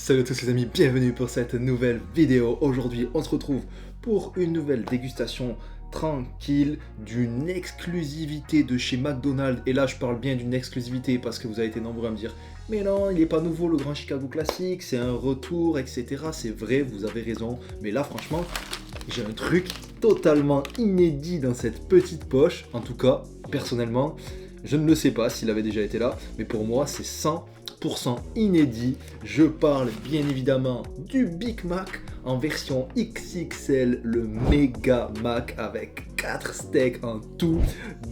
Salut à tous les amis, bienvenue pour cette nouvelle vidéo. Aujourd'hui on se retrouve pour une nouvelle dégustation tranquille d'une exclusivité de chez McDonald's. Et là je parle bien d'une exclusivité parce que vous avez été nombreux à me dire mais non, il n'est pas nouveau le Grand Chicago Classic, c'est un retour, etc. C'est vrai, vous avez raison, mais là franchement j'ai un truc totalement inédit dans cette petite poche. En tout cas, personnellement, je ne le sais pas s'il avait déjà été là, mais pour moi c'est 100% inédit. Je parle bien évidemment du Big Mac en version XXL, le Mega Mac avec 4 steaks en tout,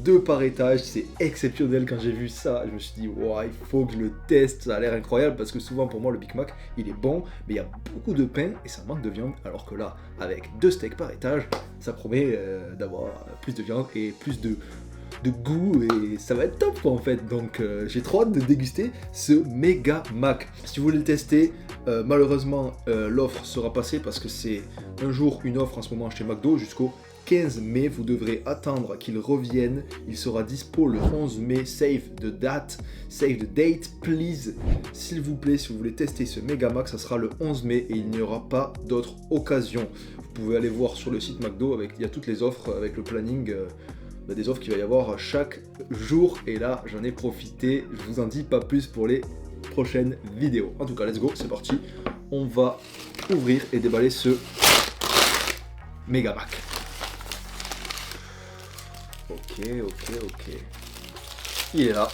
2 par étage. C'est exceptionnel. Quand j'ai vu ça, je me suis dit wow, il faut que je le teste, ça a l'air incroyable parce que souvent pour moi le Big Mac il est bon mais il y a beaucoup de pain et ça manque de viande, alors que là avec 2 steaks par étage ça promet d'avoir plus de viande et plus de goût et ça va être top quoi, en fait. Donc j'ai trop hâte de déguster ce Mega Mac. Si vous voulez le tester, malheureusement l'offre sera passée parce que c'est un jour une offre en ce moment chez McDo jusqu'au 15 mai. Vous devrez attendre qu'il revienne. Il sera dispo le 11 mai. Save the date, please. S'il vous plaît, si vous voulez tester ce Mega Mac, ça sera le 11 mai et il n'y aura pas d'autre occasion. Vous pouvez aller voir sur le site McDo, il y a toutes les offres avec le planning des offres qu'il va y avoir chaque jour, et là j'en ai profité. Je vous en dis pas plus pour les prochaines vidéos. En tout cas, let's go, c'est parti. On va ouvrir et déballer ce Mega Mac. Ok. Il est là.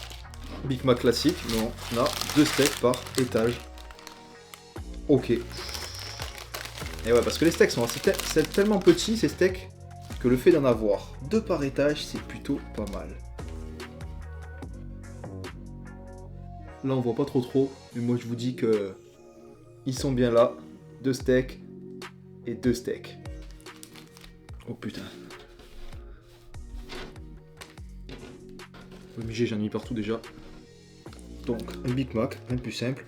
Big Mac classique, mais on a 2 steaks par étage. Ok. Et ouais, parce que les steaks sont c'est tellement petit ces steaks que le fait d'en avoir 2 par étage, c'est plutôt pas mal. Là, on voit pas trop, mais moi je vous dis que ils sont bien là. 2 steaks et 2 steaks. Oh putain. Obligé, j'en ai mis partout déjà. Donc, un Big Mac, un plus simple.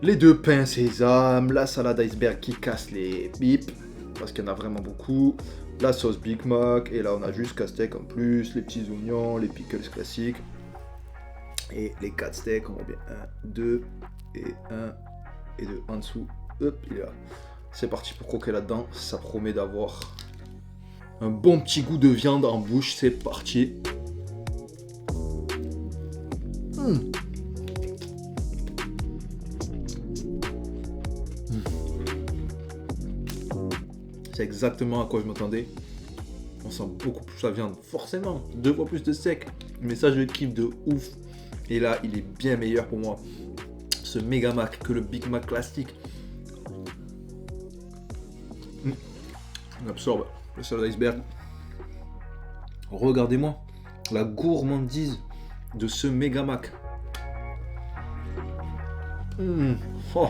Les 2 pains sésame, la salade iceberg qui casse les bips, parce qu'il y en a vraiment beaucoup. La sauce Big Mac, et là on a juste 4 steaks en plus, les petits oignons, les pickles classiques, et les 4 steaks, on voit bien 1, 2, et 1, et 2 en dessous. Hop, il est là. C'est parti pour croquer là-dedans, ça promet d'avoir un bon petit goût de viande en bouche, c'est parti. C'est exactement à quoi je m'attendais. On sent beaucoup plus la viande, forcément, 2 fois plus de steak. Mais ça, je kiffe de ouf. Et là, il est bien meilleur pour moi, ce Mega Mac, que le Big Mac classique. On absorbe le salade iceberg. Regardez-moi la gourmandise de ce Mega Mac. Oh.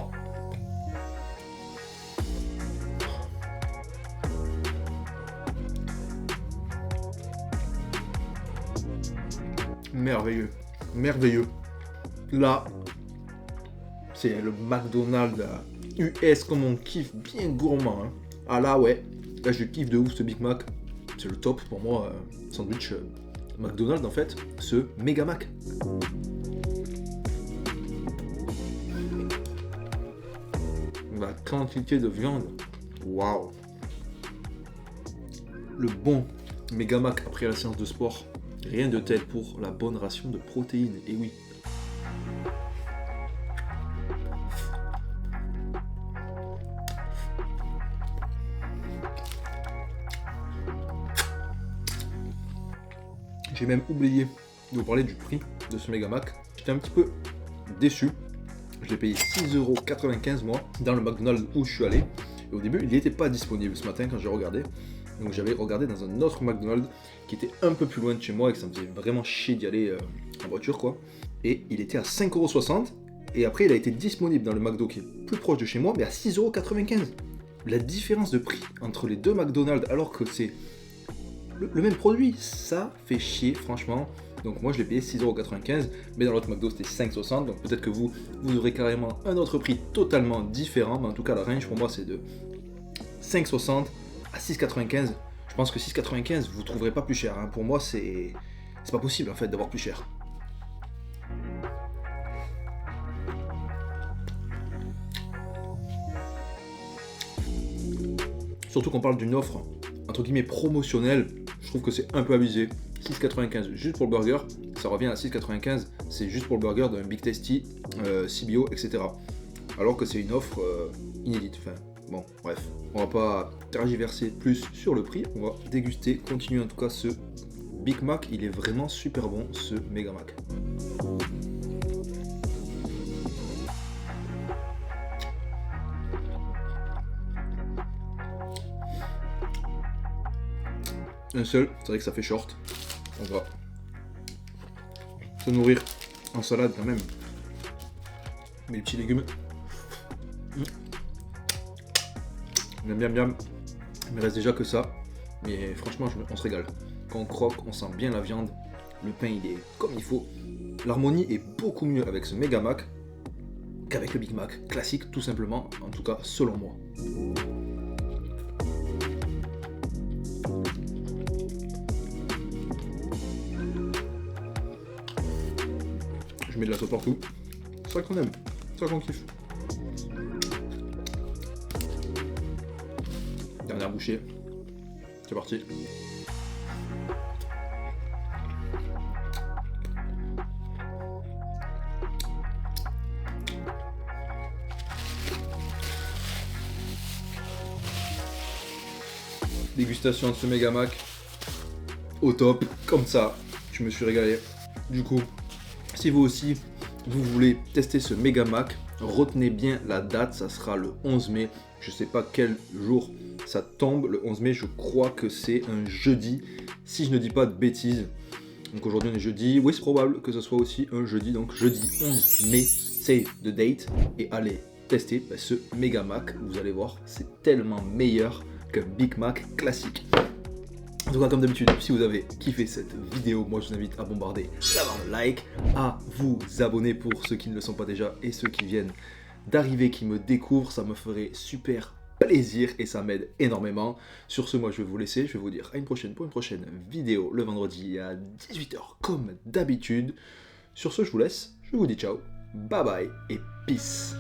Merveilleux. Là, c'est le McDonald's US comme on kiffe, bien gourmand. Hein. Ah là, ouais. Là, je kiffe de ouf ce Big Mac. C'est le top pour moi. Sandwich McDonald's, en fait. Ce Mega Mac. La quantité de viande. Waouh. Le bon Mega Mac après la séance de sport. Rien de tel pour la bonne ration de protéines, et oui. J'ai même oublié de vous parler du prix de ce Mega Mac. J'étais un petit peu déçu. Je l'ai payé 6,95€ moi, dans le McDonald's où je suis allé. Et au début, il n'était pas disponible ce matin quand j'ai regardé. Donc j'avais regardé dans un autre McDonald's qui était un peu plus loin de chez moi et que ça me faisait vraiment chier d'y aller en voiture quoi. Et il était à 5,60€. Et après il a été disponible dans le McDo qui est plus proche de chez moi, mais à 6,95€. La différence de prix entre les 2 McDonald's alors que c'est le même produit, ça fait chier franchement. Donc moi je l'ai payé 6,95€, mais dans l'autre McDo c'était 5,60€. Donc peut-être que vous aurez carrément un autre prix totalement différent. Mais en tout cas la range pour moi c'est de 5,60€ à 6,95€. Je pense que 6,95€, vous trouverez pas plus cher. Hein. Pour moi, c'est pas possible en fait d'avoir plus cher. Surtout qu'on parle d'une offre, entre guillemets, promotionnelle, je trouve que c'est un peu abusé. 6,95 juste pour le burger, ça revient à 6,95, c'est juste pour le burger d'un Big Tasty, CBO, etc. Alors que c'est une offre inédite. Enfin, bon, bref, on va pas tergiverser plus sur le prix, on va déguster, continuer en tout cas ce Big Mac, il est vraiment super bon, ce Mega Mac. Un seul, c'est vrai que ça fait short. On va se nourrir en salade quand même. Mes petits légumes. Miam miam miam. Il me reste déjà que ça. Mais franchement, on se régale. Quand on croque, on sent bien la viande. Le pain, il est comme il faut. L'harmonie est beaucoup mieux avec ce Mega Mac qu'avec le Big Mac classique, tout simplement. En tout cas, selon moi. Je mets de la sauce partout. C'est ça qu'on aime. C'est ça qu'on kiffe. Dernière bouchée. C'est parti. Dégustation de ce Mega Mac. Au top. Comme ça. Je me suis régalé. Du coup, si vous aussi, vous voulez tester ce Mega Mac, retenez bien la date, ça sera le 11 mai. Je sais pas quel jour ça tombe, le 11 mai, je crois que c'est un jeudi, si je ne dis pas de bêtises. Donc aujourd'hui on est jeudi, oui c'est probable que ce soit aussi un jeudi, donc jeudi 11 mai, save the date, et allez tester ce Mega Mac, vous allez voir, c'est tellement meilleur qu'un Big Mac classique. En tout cas, comme d'habitude, si vous avez kiffé cette vidéo, moi je vous invite à bombarder la barre de like, à vous abonner pour ceux qui ne le sont pas déjà et ceux qui viennent d'arriver, qui me découvrent, ça me ferait super plaisir et ça m'aide énormément. Sur ce, moi je vais vous laisser, je vais vous dire à une prochaine pour une prochaine vidéo le vendredi à 18 h comme d'habitude. Sur ce, je vous laisse, je vous dis ciao, bye bye et peace.